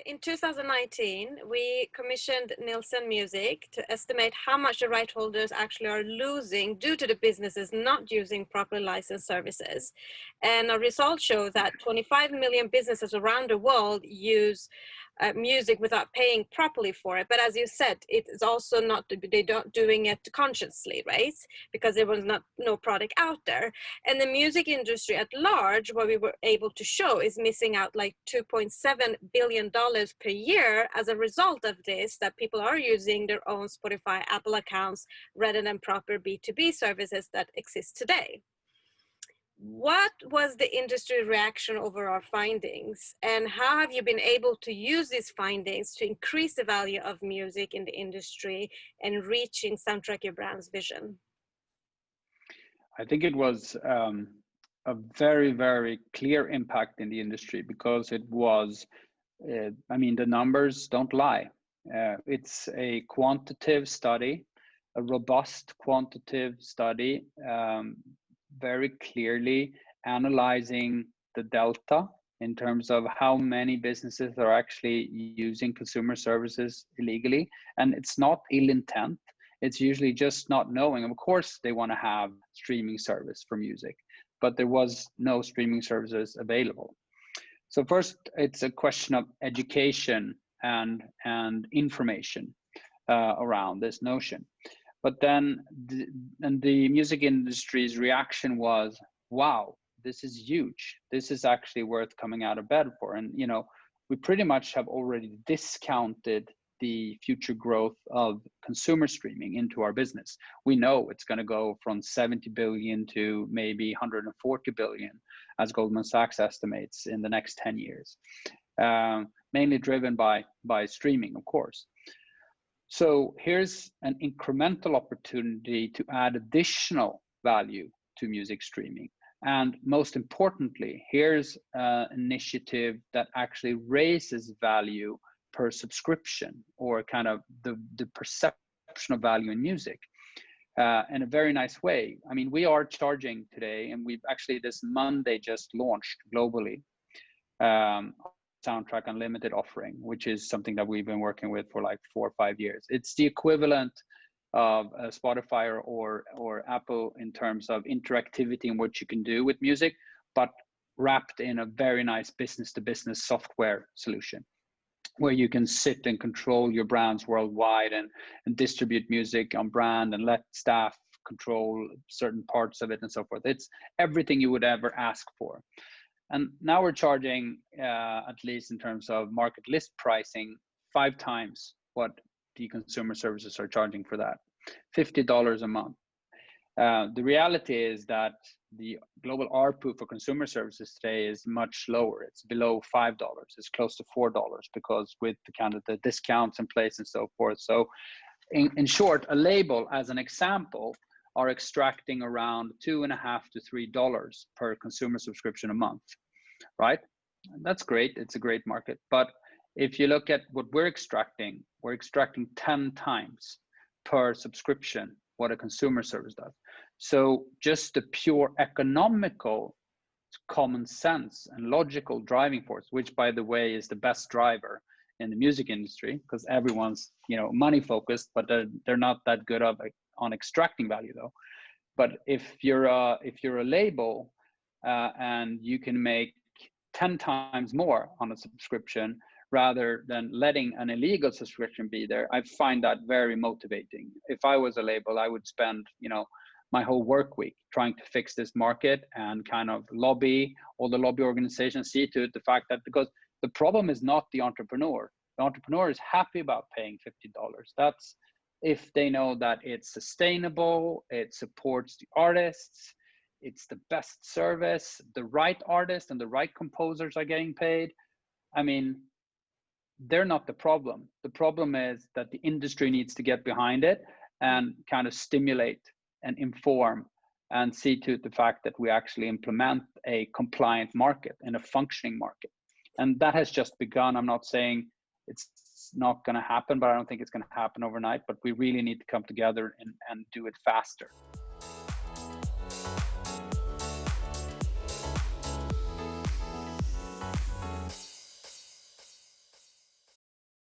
In 2019, we commissioned Nielsen Music to estimate how much the right holders actually are losing due to the businesses not using proper licensed services. And our results show that 25 million businesses around the world use music without paying properly for it. But as you said, it's also not, they don't doing it consciously, right? Because there was no product out there. And the music industry at large, what we were able to show, is missing out like $2.7 billion per year as a result of this, that people are using their own Spotify, Apple accounts rather than proper B2B services that exist today. What was the industry reaction over our findings, and how have you been able to use these findings to increase the value of music in the industry and reaching Soundtrack Your Brand's vision? I think it was a very, very clear impact in the industry, because it was, I mean, the numbers don't lie. It's a quantitative study, a robust quantitative study, very clearly analyzing the delta in terms of how many businesses are actually using consumer services illegally. And it's not ill intent. It's usually just not knowing. Of course, they want to have streaming service for music, but there was no streaming services available. So first, it's a question of education and information around this notion. But then the music industry's reaction was, wow, this is huge. This is actually worth coming out of bed for. And, you know, we pretty much have already discounted the future growth of consumer streaming into our business. We know it's going to go from 70 billion to maybe 140 billion, as Goldman Sachs estimates, in the next 10 years, mainly driven by streaming, of course. So here's an incremental opportunity to add additional value to music streaming. And most importantly, here's an initiative that actually raises value per subscription, or kind of the perception of value in music in a very nice way. I mean, we are charging today, and we've actually this Monday just launched globally Soundtrack Unlimited offering, which is something that we've been working with for like 4 or 5 years. It's the equivalent of Spotify or Apple in terms of interactivity and what you can do with music, but wrapped in a very nice business-to-business software solution, where you can sit and control your brands worldwide and distribute music on brand and let staff control certain parts of it and so forth. It's everything you would ever ask for. And now we're charging, at least in terms of market list pricing, 5 times what the consumer services are charging for that, $50 a month. The reality is that the global ARPU for consumer services today is much lower. It's below $5. It's close to $4, because with the kind of the discounts in place and so forth. So in short, a label, as an example, are extracting around $2.5 to $3 per consumer subscription a month, right? And that's great. It's a great market. But if you look at what we're extracting 10 times per subscription what a consumer service does. So just the pure economical, common sense and logical driving force, which by the way is the best driver in the music industry, because everyone's, you know, money focused, but they're not that good on extracting value though. But if you're a label and you can make 10 times more on a subscription rather than letting an illegal subscription be there, I find that very motivating. If I was a label, I would spend, you know, my whole work week trying to fix this market and kind of lobby all the lobby organizations, see to it the fact that, because the problem is not the entrepreneur. The entrepreneur is happy about paying $50. That's if they know that it's sustainable, it supports the artists, it's the best service, the right artists and the right composers are getting paid. I mean, they're not the problem. The problem is that the industry needs to get behind it and kind of stimulate and inform and see to the fact that we actually implement a compliant market and a functioning market. And that has just begun. I'm not saying it's not going to happen, but I don't think it's going to happen overnight, but we really need to come together and do it faster.